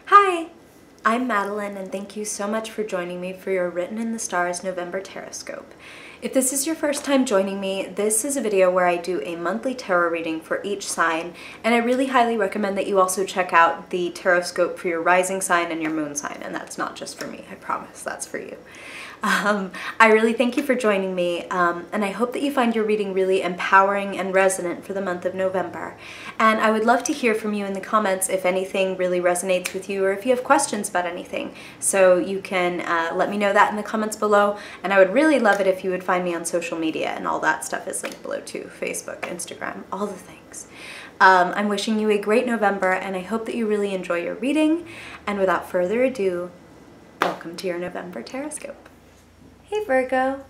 Hi, I'm Madeline, and thank you so much for joining me for your Written in the Stars November Taroscope. If this is your first time joining me, this is a video where I do a monthly tarot reading for each sign, and I really highly recommend that you also check out the Taroscope for your rising sign and your moon sign, and that's not just for me, I promise, that's for you. I really thank you for joining me, and I hope that you find your reading really empowering and resonant for the month of November. And I would love to hear from you in the comments if anything really resonates with you or if you have questions about anything. So you can let me know that in the comments below, and I would really love it if you would find me on social media, and all that stuff is linked below too. Facebook, Instagram, all the things. I'm wishing you a great November, and I hope that you really enjoy your reading. And without further ado, welcome to your November Taroscope. Hey Virgo!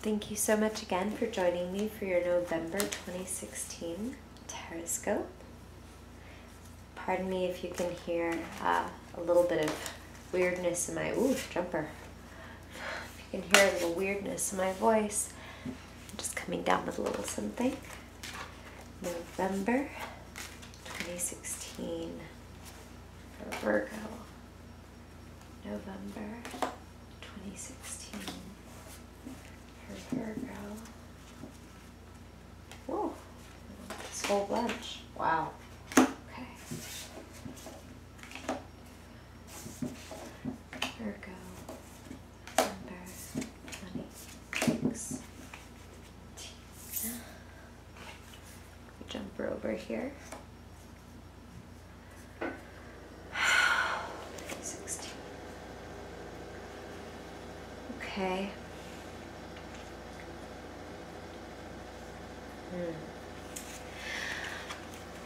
Thank you so much again for joining me for your November 2016 Taroscope. Pardon me if you can hear a little bit of weirdness in my, jumper. If you can hear a little weirdness in my voice, I'm just coming down with a little something. November 2016 for Virgo. November 2016 for Virgo. Whoa, this whole bunch. Wow. Okay. Virgo, November 2016. Jumper over here. 2016. Okay.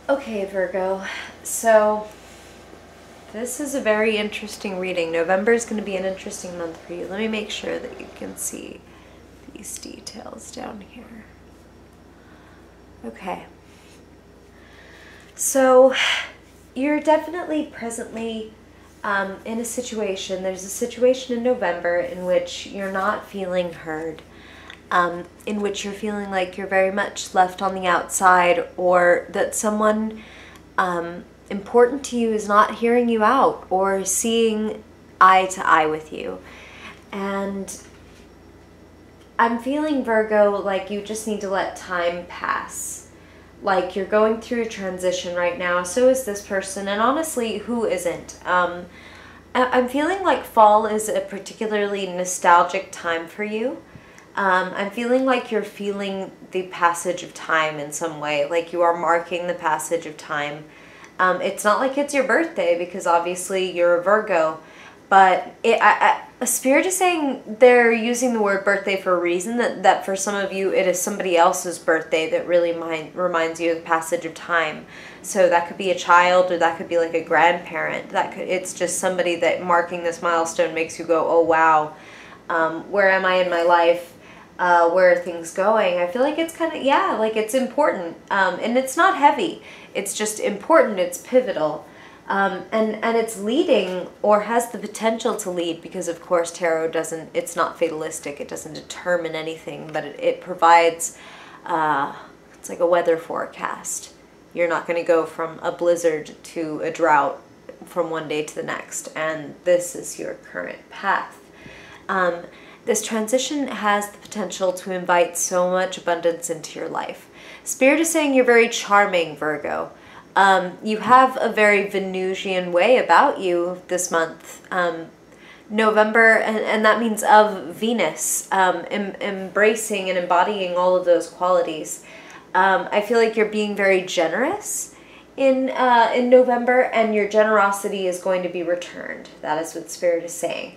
Okay, Virgo. So this is a very interesting reading. November is going to be an interesting month for you. Let me make sure that you can see these details down here. Okay. So you're definitely presently in a situation, there's a situation in November in which you're not feeling heard, in which you're feeling like you're very much left on the outside, or that someone important to you is not hearing you out or seeing eye to eye with you. And I'm feeling, Virgo, like you just need to let time pass. Like you're going through a transition right now, so is this person, and honestly, who isn't? I'm feeling like fall is a particularly nostalgic time for you. I'm feeling like you're feeling the passage of time in some way, like you are marking the passage of time. It's not like it's your birthday, because obviously you're a Virgo, but Spirit is saying they're using the word birthday for a reason, that for some of you it is somebody else's birthday that really reminds you of the passage of time. So that could be a child, or that could be like a grandparent. It's just somebody that marking this milestone makes you go, oh wow, where am I in my life? Where are things going? I feel like it's kind of, yeah, like it's important. And it's not heavy. It's just important. It's pivotal. And it's leading, or has the potential to lead, because of course tarot it's not fatalistic, it doesn't determine anything, but it provides, it's like a weather forecast. You're not going to go from a blizzard to a drought from one day to the next, and this is your current path. This transition has the potential to invite so much abundance into your life. Spirit is saying you're very charming, Virgo. You have a very Venusian way about you this month. November, and that means of Venus, embracing and embodying all of those qualities. I feel like you're being very generous in November, and your generosity is going to be returned. That is what Spirit is saying.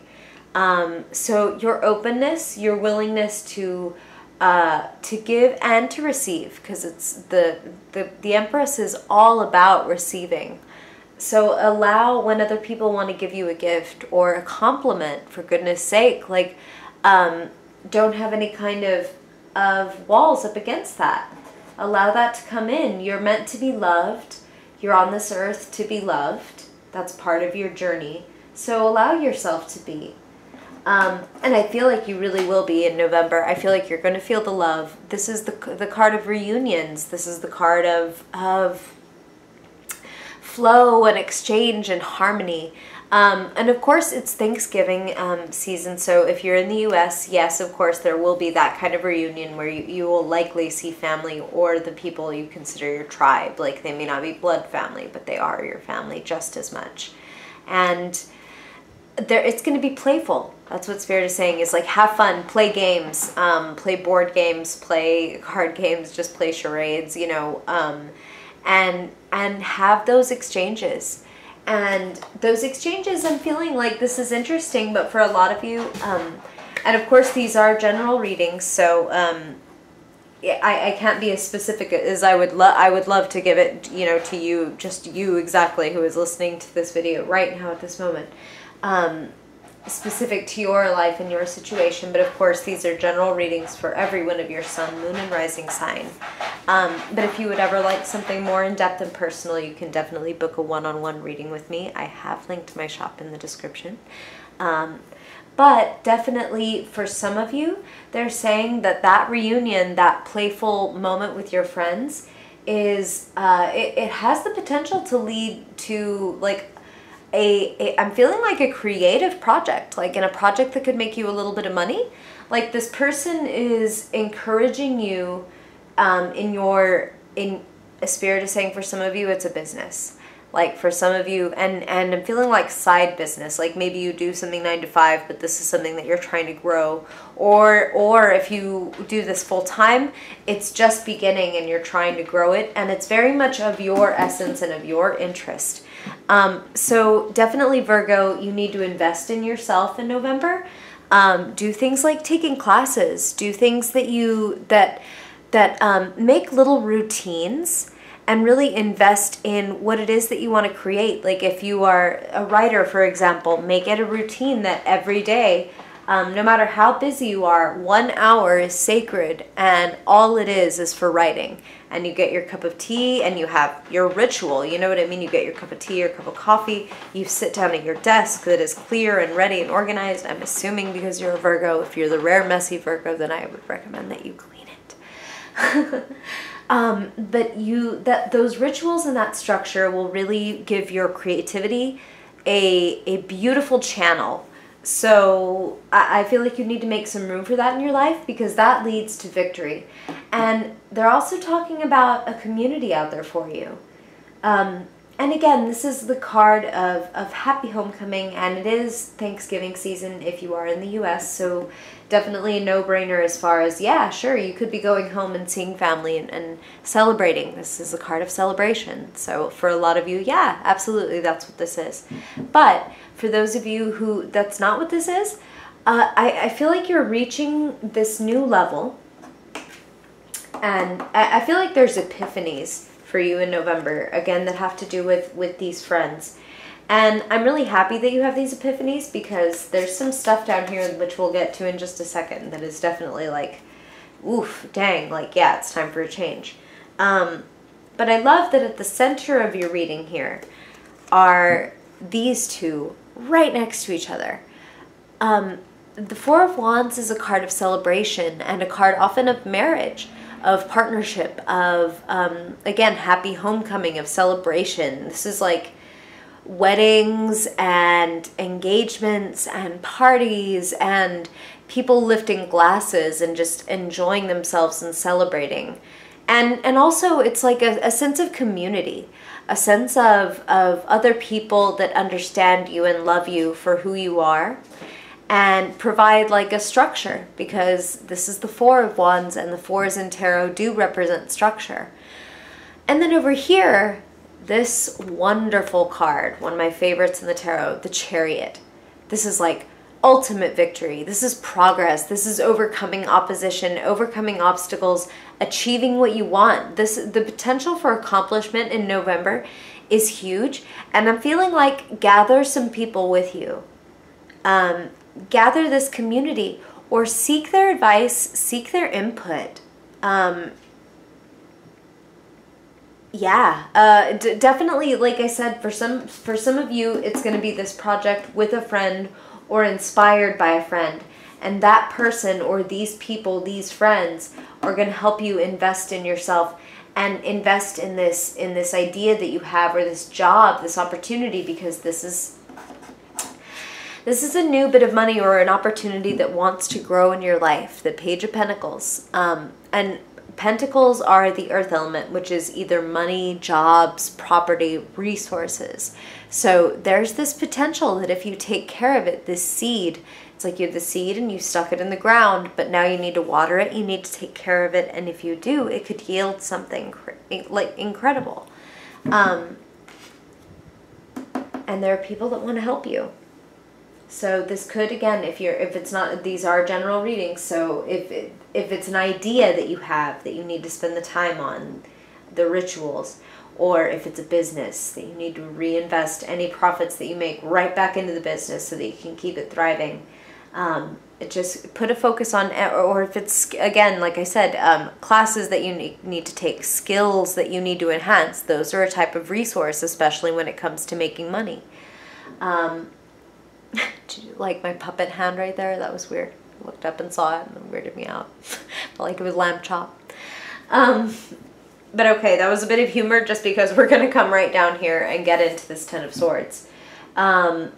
So your openness, your willingness to give and to receive, because it's the Empress is all about receiving. So allow, when other people want to give you a gift or a compliment, for goodness sake, like don't have any kind of walls up against that. Allow that to come in. You're meant to be loved. You're on this earth to be loved. That's part of your journey. So allow yourself to be. And I feel like you really will be in November. I feel like you're going to feel the love. This is the card of reunions. This is the card of flow and exchange and harmony. And of course, it's Thanksgiving season, so if you're in the US, yes, of course, there will be that kind of reunion where you will likely see family or the people you consider your tribe. Like, they may not be blood family, but they are your family just as much. And it's going to be playful. That's what Spirit is saying, is like, have fun, play games, play board games, play card games, just play charades, you know, and have those exchanges. And those exchanges, I'm feeling like this is interesting, but for a lot of you, and of course these are general readings, so I can't be as specific as I would love to give it, you know, to you, just you exactly, who is listening to this video right now at this moment, specific to your life and your situation. But of course, these are general readings for every one of your sun, moon, and rising sign. But if you would ever like something more in-depth and personal, you can definitely book a one-on-one reading with me. I have linked my shop in the description. But definitely for some of you, they're saying that reunion, that playful moment with your friends is, it has the potential to lead to like I'm feeling like a creative project, like in a project that could make you a little bit of money. Like, this person is encouraging you in a Spirit is saying, for some of you, it's a business. Like, for some of you, and I'm feeling like side business, like maybe you do something 9 to 5, but this is something that you're trying to grow. Or if you do this full time, it's just beginning and you're trying to grow it. And it's very much of your essence and of your interest. So definitely, Virgo, you need to invest in yourself in November. Do things like taking classes, do things that make little routines, and really invest in what it is that you want to create. Like, if you are a writer, for example, make it a routine that every day, no matter how busy you are, 1 hour is sacred, and all it is for writing. And you get your cup of tea and you have your ritual, you know what I mean? You get your cup of tea or cup of coffee, you sit down at your desk that is clear and ready and organized. I'm assuming because you're a Virgo. If you're the rare messy Virgo, then I would recommend that you clean it. But those rituals and that structure will really give your creativity a beautiful channel. So I feel like you need to make some room for that in your life, because that leads to victory. And they're also talking about a community out there for you. And again, this is the card of happy homecoming, and it is Thanksgiving season if you are in the US, so definitely a no-brainer as far as, yeah, sure, you could be going home and seeing family and celebrating. This is a card of celebration. So for a lot of you, yeah, absolutely, that's what this is. But for those of you who that's not what this is, I feel like you're reaching this new level, and I feel like there's epiphanies for you in November, again, that have to do with these friends. And I'm really happy that you have these epiphanies, because there's some stuff down here which we'll get to in just a second that is definitely like, oof, dang, like, yeah, it's time for a change. But I love that at the center of your reading here are these two right next to each other. The Four of Wands is a card of celebration and a card often of marriage, of partnership, of, again, happy homecoming, of celebration. This is like weddings and engagements and parties and people lifting glasses and just enjoying themselves and celebrating. And also it's like a sense of community, a sense of other people that understand you and love you for who you are, and provide like a structure, because this is the Four of Wands, and the fours in tarot do represent structure. And then over here, this wonderful card, one of my favorites in the tarot, the Chariot. This is like ultimate victory. This is progress. This is overcoming opposition, overcoming obstacles, achieving what you want. The potential for accomplishment in November is huge, and I'm feeling like gather some people with you. Gather this community, or seek their advice, seek their input. Yeah, definitely, like I said, for some of you, it's going to be this project with a friend or inspired by a friend. And that person or these people, these friends, are going to help you invest in yourself and invest in this idea that you have, or this job, this opportunity, because this is a new bit of money or an opportunity that wants to grow in your life. The Page of Pentacles. And Pentacles are the earth element, which is either money, jobs, property, resources. So there's this potential that if you take care of it, this seed, it's like you have the seed and you stuck it in the ground, but now you need to water it, you need to take care of it, and if you do, it could yield something like incredible. And there are people that want to help you. So this could, again, if it's not, these are general readings, so if it's an idea that you have that you need to spend the time on, the rituals, or if it's a business that you need to reinvest any profits that you make right back into the business so that you can keep it thriving, just put a focus on, or if it's, again, like I said, classes that you need to take, skills that you need to enhance, those are a type of resource, especially when it comes to making money. Did you like my puppet hand right there? That was weird. I looked up and saw it and it weirded me out. Felt like it was lamb chop. But okay, that was a bit of humor just because we're going to come right down here and get into this Ten of Swords. And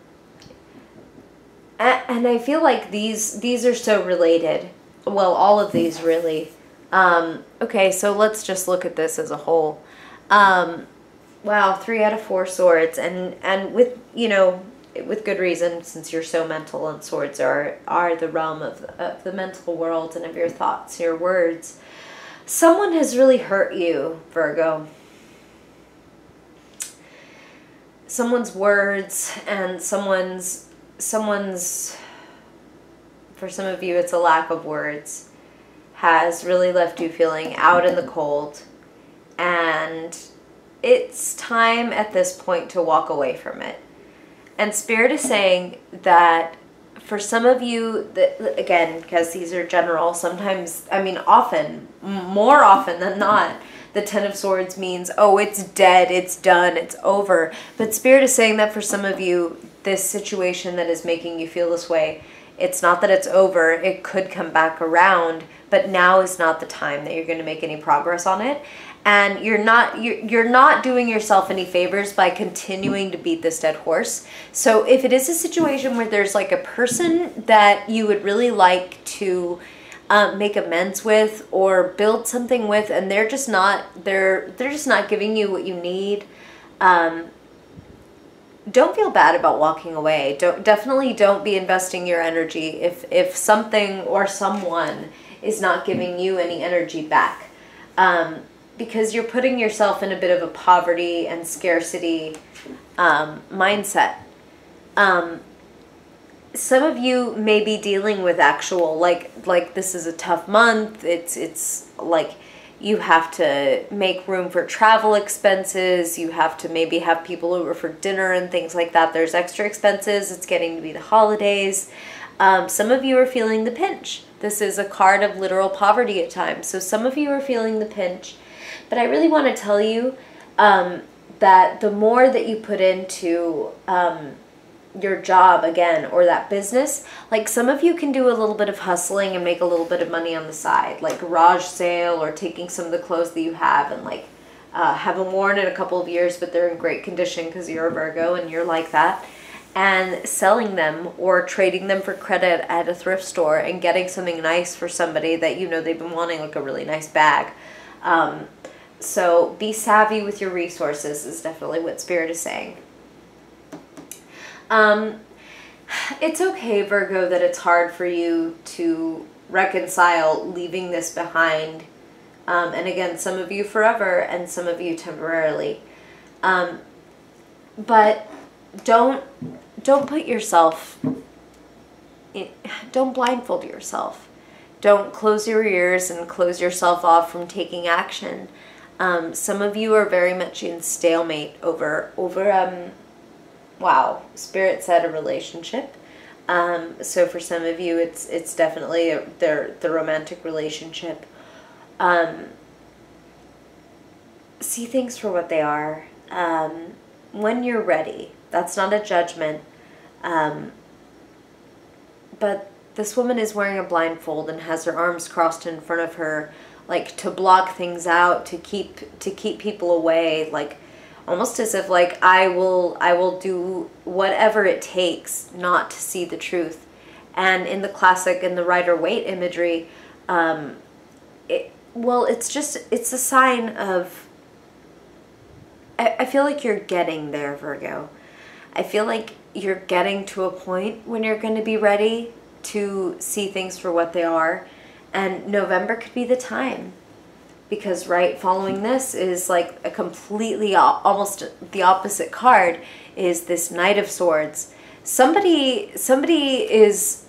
I feel like these are so related. Well, all of these really. Okay, so let's just look at this as a whole. Wow, 3 out of 4 swords. And with, you know, with good reason, since you're so mental, and swords are the realm of the mental world and of your thoughts, your words. Someone has really hurt you, Virgo. Someone's words and someone's, for some of you it's a lack of words, has really left you feeling out in the cold. And it's time at this point to walk away from it. And Spirit is saying that for some of you, that, again, because these are general, sometimes, I mean, often, more often than not, the Ten of Swords means, oh, it's dead, it's done, it's over. But Spirit is saying that for some of you, this situation that is making you feel this way, it's not that it's over, it could come back around, but now is not the time that you're going to make any progress on it. And you're not doing yourself any favors by continuing to beat this dead horse. So if it is a situation where there's like a person that you would really like to make amends with or build something with, and they're just not giving you what you need, don't feel bad about walking away. Definitely don't be investing your energy if something or someone is not giving you any energy back. Because you're putting yourself in a bit of a poverty and scarcity mindset. Some of you may be dealing with actual, like this is a tough month. It's like you have to make room for travel expenses. You have to maybe have people over for dinner and things like that. There's extra expenses. It's getting to be the holidays. Some of you are feeling the pinch. This is a card of literal poverty at times. So some of you are feeling the pinch. But I really want to tell you that the more that you put into your job, again, or that business, like some of you can do a little bit of hustling and make a little bit of money on the side, like garage sale, or taking some of the clothes that you have and like haven't worn in a couple of years, but they're in great condition because you're a Virgo and you're like that, and selling them or trading them for credit at a thrift store and getting something nice for somebody that you know they've been wanting, like a really nice bag. So be savvy with your resources is definitely what Spirit is saying. It's okay, Virgo, that it's hard for you to reconcile leaving this behind. And again, some of you forever and some of you temporarily. But don't put yourself, don't blindfold yourself. Don't close your ears and close yourself off from taking action. Some of you are very much in stalemate over wow, Spirit said a relationship. So for some of you, it's definitely the romantic relationship. See things for what they are. When you're ready. That's not a judgment. But this woman is wearing a blindfold and has her arms crossed in front of her like to block things out, to keep people away, like almost as if like I will do whatever it takes not to see the truth. And in the classic, in the Rider-Waite imagery, it's a sign of, I feel like you're getting there, Virgo. I feel like you're getting to a point when you're going to be ready to see things for what they are. And November could be the time. Because right following this is like a completely, almost the opposite card, is this Knight of Swords. Somebody is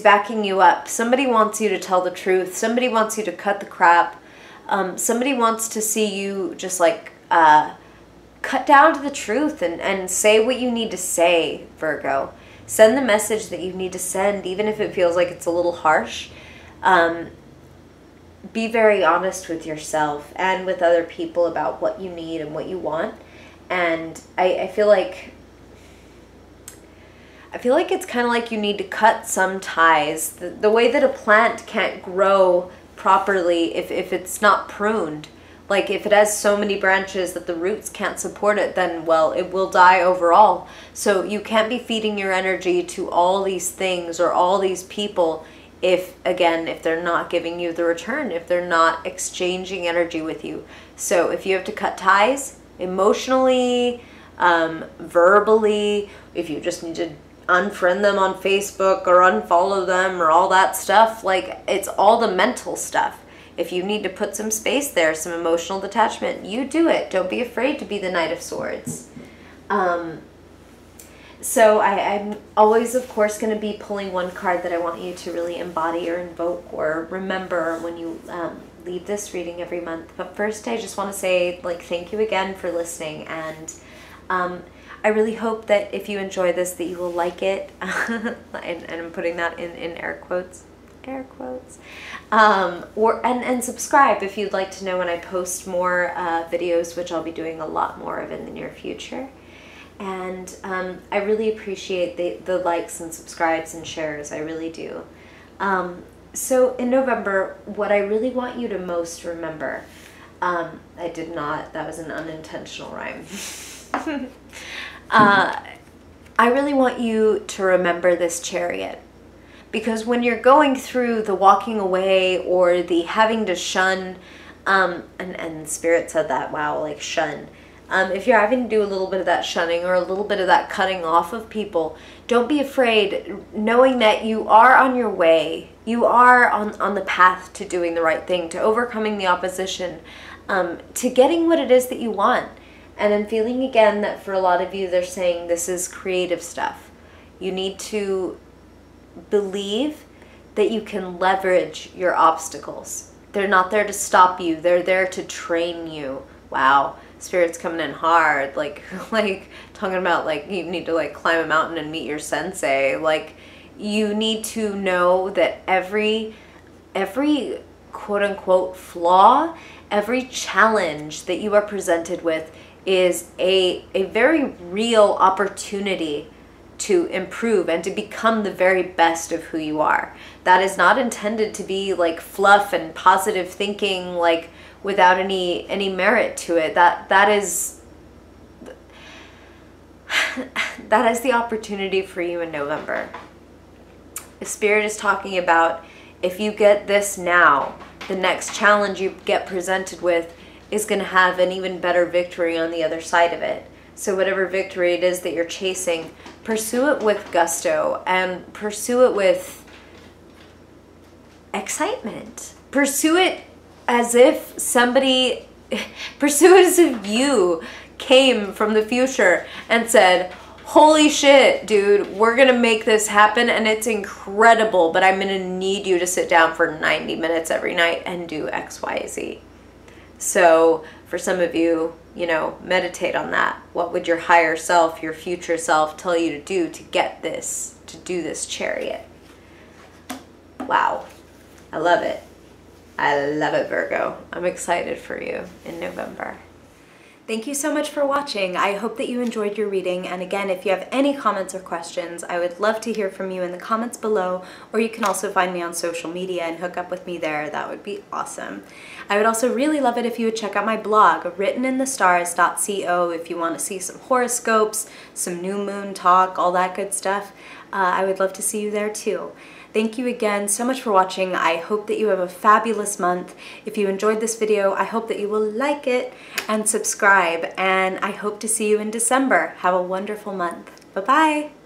backing you up. Somebody wants you to tell the truth. Somebody wants you to cut the crap. Somebody wants to see you just like cut down to the truth and say what you need to say, Virgo. Send the message that you need to send, even if it feels like it's a little harsh. Be very honest with yourself and with other people about what you need and what you want. And I feel like it's kind of like you need to cut some ties. The way that a plant can't grow properly if it's not pruned. Like if it has so many branches that the roots can't support it, then, well, it will die overall. So you can't be feeding your energy to all these things or all these people if they're not giving you the return, if they're not exchanging energy with you. So if you have to cut ties emotionally, verbally, if you just need to unfriend them on Facebook or unfollow them or all that stuff, like it's all the mental stuff. If you need to put some space there, some emotional detachment, you do it. Don't be afraid to be the Knight of Swords. So I'm always, of course, going to be pulling one card that I want you to really embody or invoke or remember when you leave this reading every month. But first, I just want to say, like, thank you again for listening. And I really hope that if you enjoy this, that you will like it. and I'm putting that in air quotes. Air quotes. And subscribe if you'd like to know when I post more videos, which I'll be doing a lot more of in the near future. And I really appreciate the likes and subscribes and shares. I really do. So in November, what I really want you to most remember, that was an unintentional rhyme. I really want you to remember this Chariot. Because when you're going through the walking away or the having to shun, and Spirit said that, wow, like shun. If you're having to do a little bit of that shunning or a little bit of that cutting off of people, don't be afraid, knowing that you are on your way. You are on the path to doing the right thing, to overcoming the opposition, to getting what it is that you want. And I'm feeling again that for a lot of you, they're saying this is creative stuff. You need to believe that you can leverage your obstacles. They're not there to stop you. They're there to train you. Wow. Spirit's coming in hard, like talking about like you need to like climb a mountain and meet your sensei. Like you need to know that every quote unquote flaw, every challenge that you are presented with is a very real opportunity to improve and to become the very best of who you are. That is not intended to be like fluff and positive thinking, like without any merit to it. That is the opportunity for you in November. The Spirit is talking about, if you get this now, the next challenge you get presented with is going to have an even better victory on the other side of it. So whatever victory it is that you're chasing, pursue it with gusto and pursue it with excitement. Pursue it as if you came from the future and said, holy shit, dude, we're gonna make this happen and it's incredible, but I'm gonna need you to sit down for 90 minutes every night and do X, Y, Z. So for some of you, you know, meditate on that. What would your higher self, your future self tell you to do to get this, to do this Chariot? Wow. I love it. I love it, Virgo. I'm excited for you in November. Thank you so much for watching. I hope that you enjoyed your reading, and again, if you have any comments or questions, I would love to hear from you in the comments below, or you can also find me on social media and hook up with me there. That would be awesome. I would also really love it if you would check out my blog, writteninthestars.co, if you want to see some horoscopes, some new moon talk, all that good stuff. I would love to see you there too. Thank you again so much for watching. I hope that you have a fabulous month. If you enjoyed this video, I hope that you will like it and subscribe, and I hope to see you in December. Have a wonderful month. Bye-bye.